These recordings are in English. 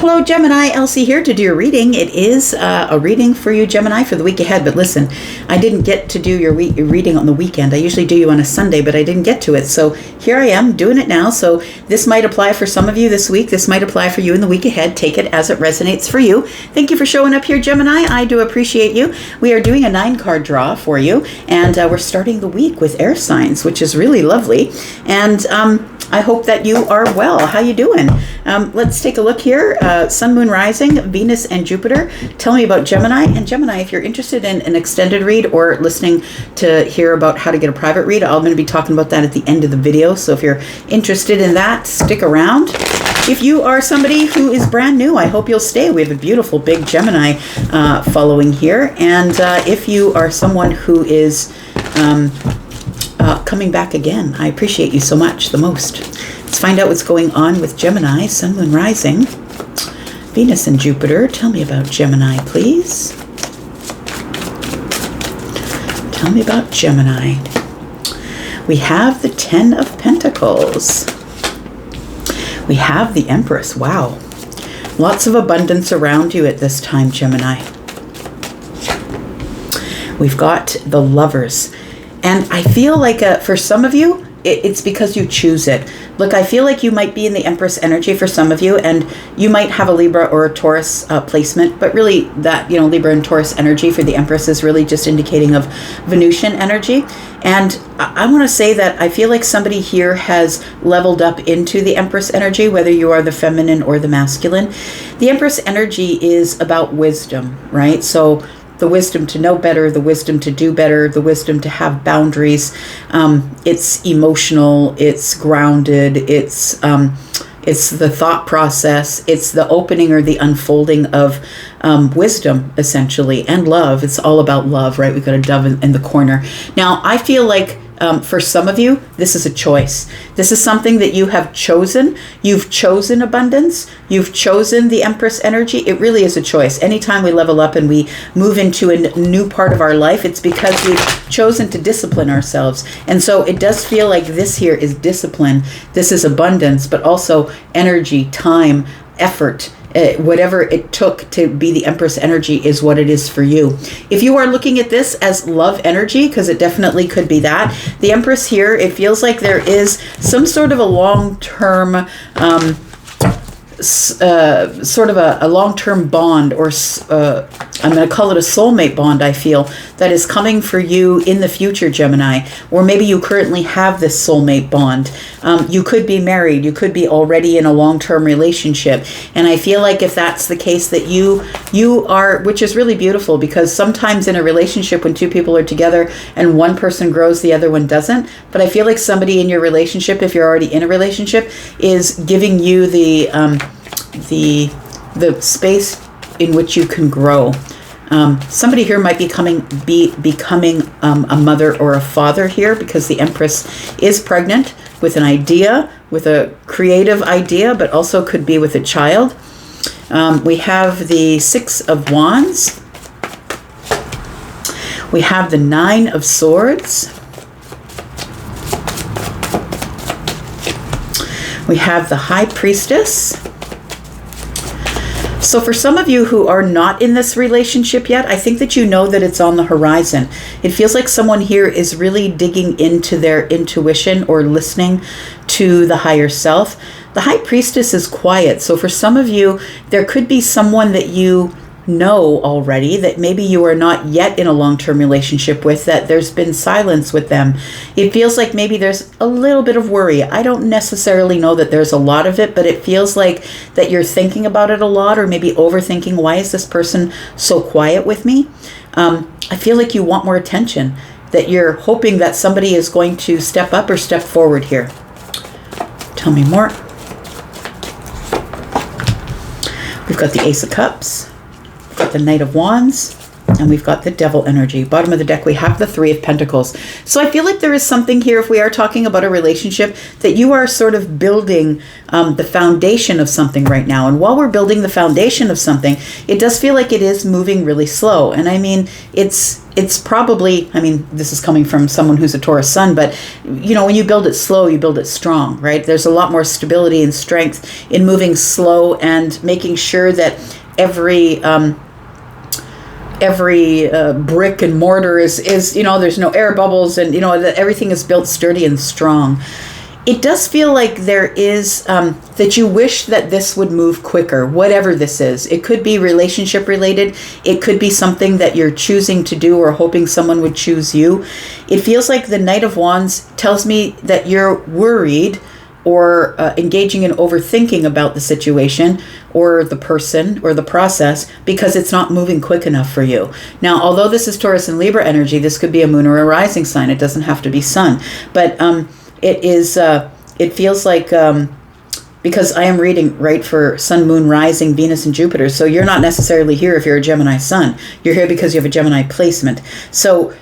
Hello, Gemini. Elsie here to do your reading. It is a reading for you, Gemini, for the week ahead. But listen, I didn't get to do your reading on the weekend. I usually do you on a Sunday, but I didn't get to it. So here I am doing it now. So this might apply for some of you this week. This might apply for you in the week ahead. Take it as it resonates for you. Thank you for showing up here, Gemini. I do appreciate you. We are doing a 9-card draw for you, and we're starting the week with air signs, which is really lovely. And I hope that you are well. How you doing? Let's take a look here. Sun, Moon, Rising, Venus, and Jupiter. Tell me about Gemini. And Gemini, if you're interested in an extended read or listening to hear about how to get a private read, I'm going to be talking about that at the end of the video. So if you're interested in that, stick around. If you are somebody who is brand new, I hope you'll stay. We have a beautiful big Gemini following here. And if you are someone who is coming back again, I appreciate you so much, the most. Let's find out what's going on with Gemini, Sun, Moon, Rising, Venus, and Jupiter. Tell me about Gemini, please. Tell me about Gemini. We have the 10 of Pentacles. We have the Empress. Wow. Lots of abundance around you at this time, Gemini. We've got the Lovers. And I feel like for some of you, it's because you choose it. Look, I feel like you might be in the Empress energy for some of you, and you might have a Libra or a Taurus placement, but really that, Libra and Taurus energy for the Empress is really just indicating of Venusian energy. And I want to say that I feel like somebody here has leveled up into the Empress energy, whether you are the feminine or the masculine. The Empress energy is about wisdom, right? So the wisdom to know better, the wisdom to do better, the wisdom to have boundaries. It's emotional, it's grounded, it's the thought process, it's the opening or the unfolding of wisdom, essentially, and love. It's all about love, right? We've got a dove in the corner. Now, I feel like for some of you, this is a choice. This is something that you have chosen. You've chosen abundance. You've chosen the Empress energy. It really is a choice. Anytime we level up and we move into a new part of our life, it's because we've chosen to discipline ourselves. And so it does feel like this here is discipline. This is abundance, but also energy, time, effort. Whatever it took to be the Empress energy is what it is for you. If you are looking at this as love energy, because it definitely could be that, the Empress here, it feels like there is some sort of a long-term sort of a long-term bond, or I'm going to call it a soulmate bond, I feel, that is coming for you in the future, Gemini. Or maybe you currently have this soulmate bond. You could be married. You could be already in a long-term relationship. And I feel like if that's the case, that you are, which is really beautiful, because sometimes in a relationship when two people are together and one person grows, the other one doesn't. But I feel like somebody in your relationship, if you're already in a relationship, is giving you the space in which you can grow. Somebody here might be becoming a mother or a father here, because the Empress is pregnant with an idea, with a creative idea, but also could be with a child. We have the 6 of Wands. We have the 9 of Swords. We have the High Priestess. So for some of you who are not in this relationship yet, I think that you know that it's on the horizon. It feels like someone here is really digging into their intuition or listening to the higher self. The High Priestess is quiet. So for some of you, there could be someone that you know already, that maybe you are not yet in a long-term relationship with, that there's been silence with them. It feels like maybe there's a little bit of worry. I don't necessarily know that there's a lot of it, but it feels like that you're thinking about it a lot, or maybe overthinking, why is this person so quiet with me? I feel like you want more attention, that you're hoping that somebody is going to step up or step forward here. Tell me more. We've got the Ace of Cups. Got the Knight of Wands. And we've got the Devil energy. Bottom of the deck, we have the Three of Pentacles. So I feel like there is something here, if we are talking about a relationship, that you are sort of building the foundation of something right now. And while we're building the foundation of something, it does feel like it is moving really slow. And I mean, it's probably, I mean, this is coming from someone who's a Taurus sun, but you know, when you build it slow, you build it strong, right? There's a lot more stability and strength in moving slow and making sure that every brick and mortar is, you know, there's no air bubbles, and you know, that everything is built sturdy and strong. It does feel like there is, that you wish that this would move quicker, whatever this is. It could be relationship related. It could be something that you're choosing to do or hoping someone would choose you. It feels like the Knight of Wands tells me that you're worried or engaging in overthinking about the situation or the person or the process because it's not moving quick enough for you. Now, although this is Taurus and Libra energy, this could be a moon or a rising sign. It doesn't have to be sun. But it is, it feels like, because I am reading, right, for Sun, Moon, Rising, Venus, and Jupiter. So you're not necessarily here if you're a Gemini sun. You're here because you have a Gemini placement. So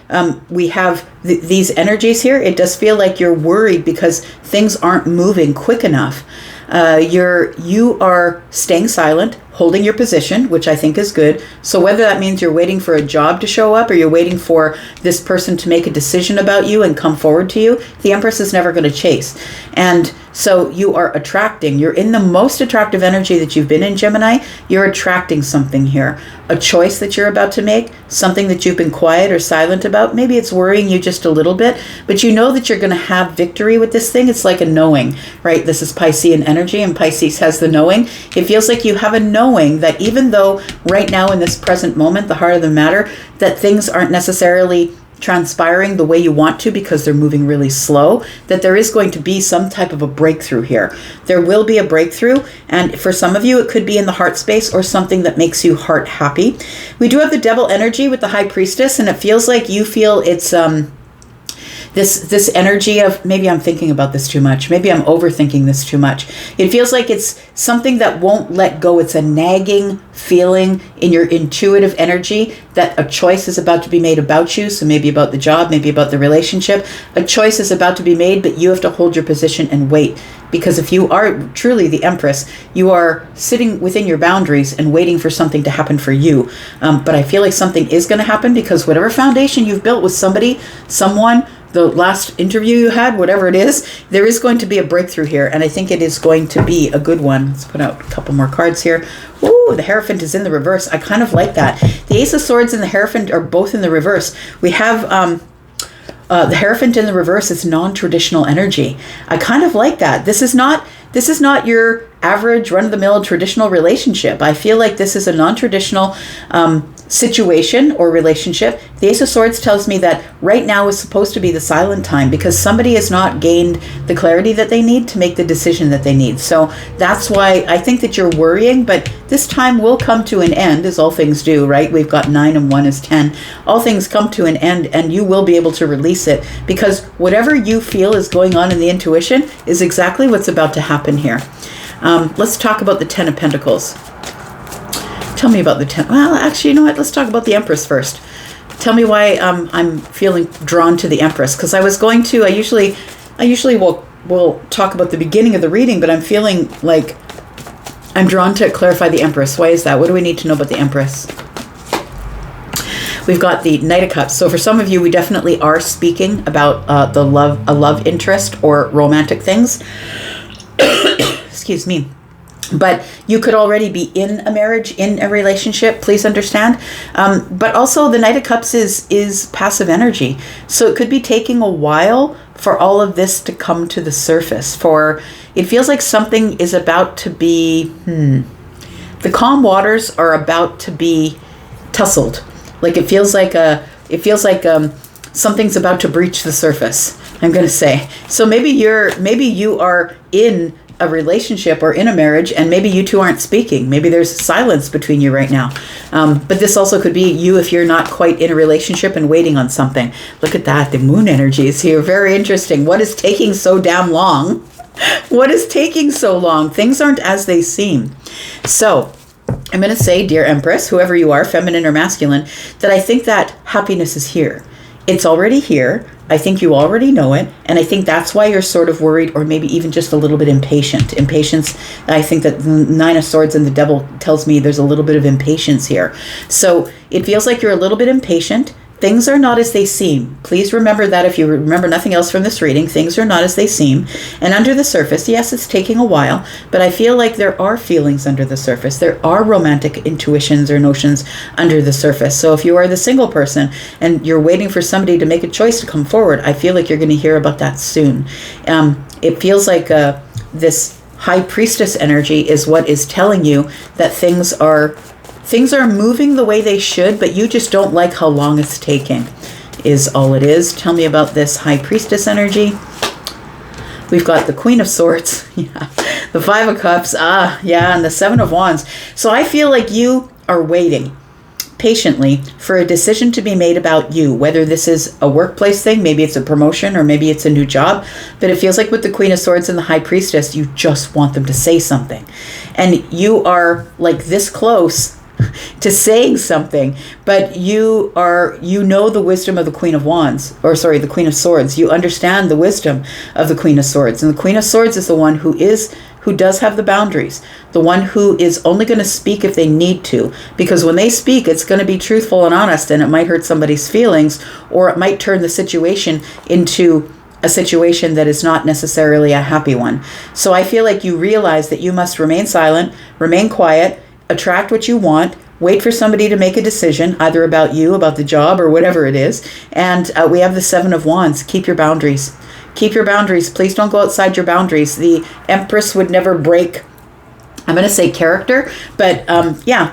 we have these energies here. It does feel like you're worried because things aren't moving quick enough. You are staying silent, holding your position, which I think is good. So whether that means you're waiting for a job to show up or you're waiting for this person to make a decision about you and come forward to you, the Empress is never going to chase. And so you are attracting, you're in the most attractive energy that you've been in, Gemini. You're attracting something here, a choice that you're about to make, something that you've been quiet or silent about. Maybe it's worrying you just a little bit, but you know that you're going to have victory with this thing. It's like a knowing, right? This is Piscean energy, and Pisces has the knowing. It feels like you have a knowing that even though right now in this present moment, the heart of the matter, that things aren't necessarily transpiring the way you want to because they're moving really slow, that there is going to be some type of a breakthrough here. There will be a breakthrough, and for some of you it could be in the heart space or something that makes you heart happy. We do have the Devil energy with the High Priestess, and it feels like you feel it's this energy of, maybe I'm thinking about this too much, maybe I'm overthinking this too much. It feels like it's something that won't let go. It's a nagging feeling in your intuitive energy that a choice is about to be made about you. So maybe about the job, maybe about the relationship. A choice is about to be made, but you have to hold your position and wait. Because if you are truly the Empress, you are sitting within your boundaries and waiting for something to happen for you. But I feel like something is going to happen because whatever foundation you've built with somebody, someone, the last interview you had, whatever it is, there is going to be a breakthrough here. And I think it is going to be a good one. Let's put out a couple more cards here. Ooh, the Hierophant is in the reverse. I kind of like that. The Ace of Swords and the Hierophant are both in the reverse. We have the Hierophant in the reverse is non-traditional energy. I kind of like that. This is not your average run-of-the-mill traditional relationship. I feel like this is a non-traditional situation or relationship. The Ace of Swords tells me that right now is supposed to be the silent time because somebody has not gained the clarity that they need to make the decision that they need. So that's why I think that you're worrying, but this time will come to an end, as all things do, right? We've got 9 and 1 is 10. All things come to an end, and you will be able to release it because whatever you feel is going on in the intuition is exactly what's about to happen here. Let's talk about the 10 of Pentacles. Tell me about the 10. Well, actually, you know what? Let's talk about the Empress first. Tell me why I'm feeling drawn to the Empress. Because I was going to, I usually will talk about the beginning of the reading, but I'm feeling like I'm drawn to clarify the Empress. Why is that? What do we need to know about the Empress? We've got the Knight of Cups. So for some of you, we definitely are speaking about a love interest or romantic things. Excuse me. But you could already be in a marriage, in a relationship, please understand. But also the Knight of Cups is passive energy. So it could be taking a while for all of this to come to the surface. For it feels like something is about to be, the calm waters are about to be tussled. Like it feels like something's about to breach the surface, I'm going to say. So maybe you are in a relationship or in a marriage, and maybe you two aren't speaking. Maybe there's silence between you right now. But this also could be you if you're not quite in a relationship and waiting on something. Look at that. The moon energy is here. Very interesting. What is taking so damn long? What is taking so long? Things aren't as they seem. So I'm going to say, dear Empress, whoever you are, feminine or masculine, that I think that happiness is here. It's already here. I think you already know it. And I think that's why you're sort of worried, or maybe even just a little bit impatient. Impatience, I think that the Nine of Swords and the Devil tells me there's a little bit of impatience here. So it feels like you're a little bit impatient. Things are not as they seem. Please remember that if you remember nothing else from this reading, things are not as they seem. And under the surface, yes, it's taking a while, but I feel like there are feelings under the surface. There are romantic intuitions or notions under the surface. So if you are the single person and you're waiting for somebody to make a choice to come forward, I feel like you're going to hear about that soon. It feels like this High Priestess energy is what is telling you that things are moving the way they should, but you just don't like how long it's taking, is all it is. Tell me about this High Priestess energy. We've got the Queen of Swords, yeah, the Five of Cups, and the Seven of Wands. So I feel like you are waiting patiently for a decision to be made about you, whether this is a workplace thing, maybe it's a promotion, or maybe it's a new job. But it feels like with the Queen of Swords and the High Priestess, you just want them to say something. And you are like this close to saying something, but you know the wisdom of the Queen of Wands, the Queen of Swords. You understand the wisdom of the Queen of Swords. And the Queen of Swords is the one who does have the boundaries, the one who is only going to speak if they need to, because when they speak, it's going to be truthful and honest, and it might hurt somebody's feelings, or it might turn the situation into a situation that is not necessarily a happy one. So I feel like you realize that you must remain silent, remain quiet, attract what you want, wait for somebody to make a decision, either about you, about the job, or whatever it is. And we have the Seven of Wands. Keep your boundaries. Keep your boundaries. Please don't go outside your boundaries. The Empress would never break, I'm going to say character, but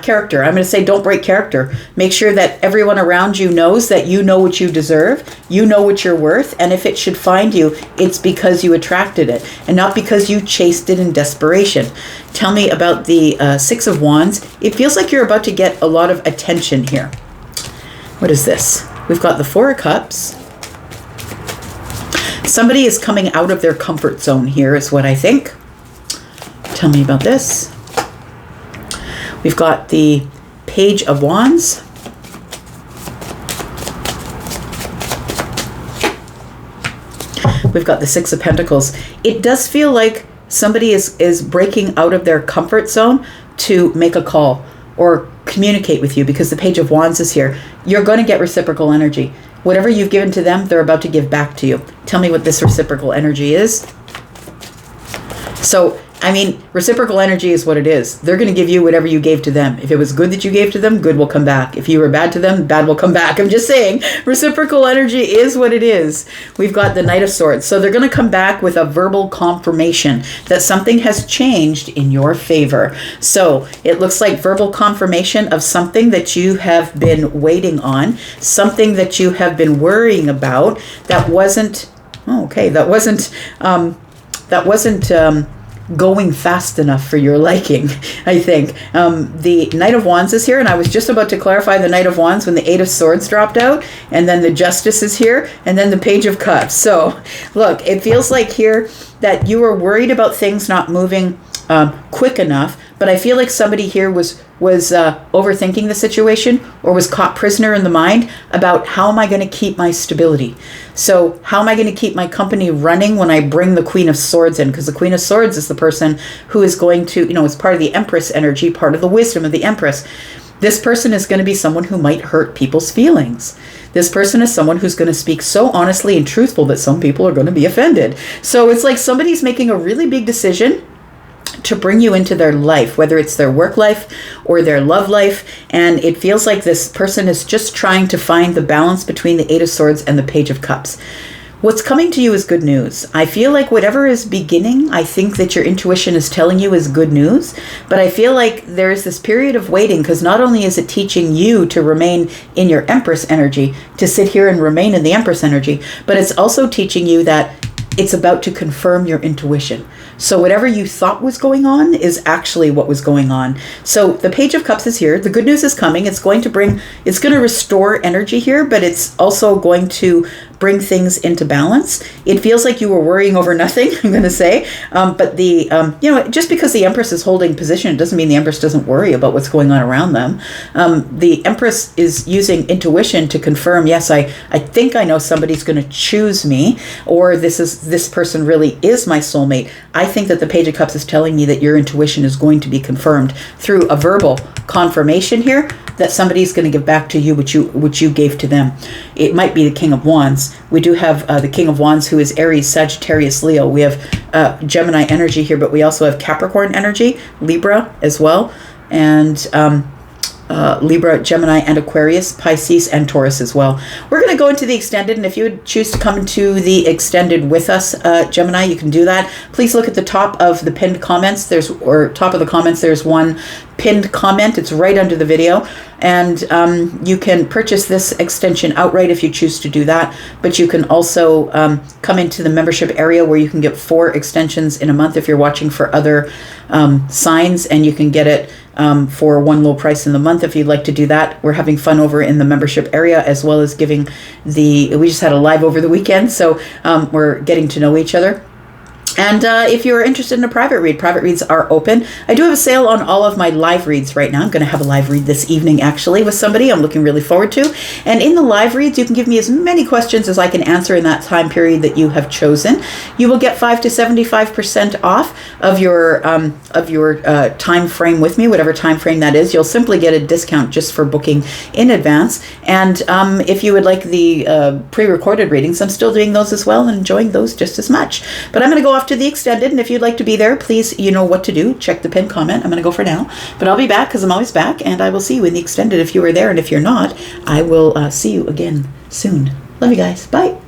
character. I'm going to say don't break character. Make sure that everyone around you knows that you know what you deserve, you know what you're worth, and if it should find you, it's because you attracted it, and not because you chased it in desperation. Tell me about the Six of Wands. It feels like you're about to get a lot of attention here. What is this? We've got the Four of Cups. Somebody is coming out of their comfort zone here, is what I think. Tell me about this. We've got the Page of Wands. We've got the Six of Pentacles. It does feel like somebody is breaking out of their comfort zone to make a call or communicate with you, because the Page of Wands is here. You're going to get reciprocal energy. Whatever you've given to them, they're about to give back to you. Tell me what this reciprocal energy is. So, I mean, reciprocal energy is what it is. They're going to give you whatever you gave to them. If it was good that you gave to them, good will come back. If you were bad to them, bad will come back. I'm just saying, reciprocal energy is what it is. We've got the Knight of Swords. So they're going to come back with a verbal confirmation that something has changed in your favor. So it looks like verbal confirmation of something that you have been waiting on, something that you have been worrying about that wasn't going fast enough for your liking, I think. The Knight of Wands is here, and I was just about to clarify the Knight of Wands when the Eight of Swords dropped out, and then the Justice is here, and then the Page of Cups. So, look, it feels like here that you were worried about things not moving quick enough, but I feel like somebody here was overthinking the situation, or was caught prisoner in the mind about how am I going to keep my stability. So how am I going to keep my company running when I bring the Queen of Swords in? Because the Queen of Swords is the person who is going to, it's part of the Empress energy, part of the wisdom of the Empress. This person is going to be someone who might hurt people's feelings. This person is someone who's going to speak so honestly and truthful that some people are going to be offended. So it's like somebody's making a really big decision to bring you into their life, whether it's their work life or their love life. And it feels like this person is just trying to find the balance between the Eight of Swords and the Page of Cups. What's coming to you is good news. I feel like whatever is beginning, I think that your intuition is telling you is good news. But I feel like there is this period of waiting, because not only is it teaching you to remain in your Empress energy, to sit here and remain in the Empress energy, but it's also teaching you that it's about to confirm your intuition. So whatever you thought was going on is actually what was going on. So the Page of Cups is here. The good news is coming. It's going to restore energy here, but it's also going to bring things into balance. It feels like you were worrying over nothing, I'm going to say. But just because the Empress is holding position, it doesn't mean the Empress doesn't worry about what's going on around them. The Empress is using intuition to confirm, yes, I think I know somebody's going to choose me, or this person really is my soulmate. I think that the Page of Cups is telling me that your intuition is going to be confirmed through a verbal confirmation here, that somebody's going to give back to you which you gave to them. It might be the King of Wands. We do have the King of Wands, who is Aries, Sagittarius, Leo. We have Gemini energy here, but we also have Capricorn energy, Libra as well, and Libra, Gemini, and Aquarius, Pisces, and Taurus as well. We're going to go into the extended, and if you would choose to come into the extended with us, Gemini, you can do that. Please look at the top of the pinned comments. There's one pinned comment. It's right under the video, and you can purchase this extension outright if you choose to do that, but you can also come into the membership area where you can get 4 extensions in a month if you're watching for other signs, and you can get it for one low price in the month if you'd like to do that. We're having fun over in the membership area, as well as we just had a live over the weekend, so we're getting to know each other. And if you're interested in a private read, private reads are open. I do have a sale on all of my live reads right now. I'm going to have a live read this evening, actually, with somebody I'm looking really forward to. And in the live reads, you can give me as many questions as I can answer in that time period that you have chosen. You will get 5 to 75% off of your time frame with me, whatever time frame that is. You'll simply get a discount just for booking in advance. And if you would like the pre-recorded readings, I'm still doing those as well and enjoying those just as much. But I'm going to go off to the extended, and if you'd like to be there, please, you know what to do. Check the pinned comment. I'm going to go for now, but I'll be back because I'm always back, and I will see you in the extended if you are there, and if you're not, I will see you again soon. Love you guys. Bye.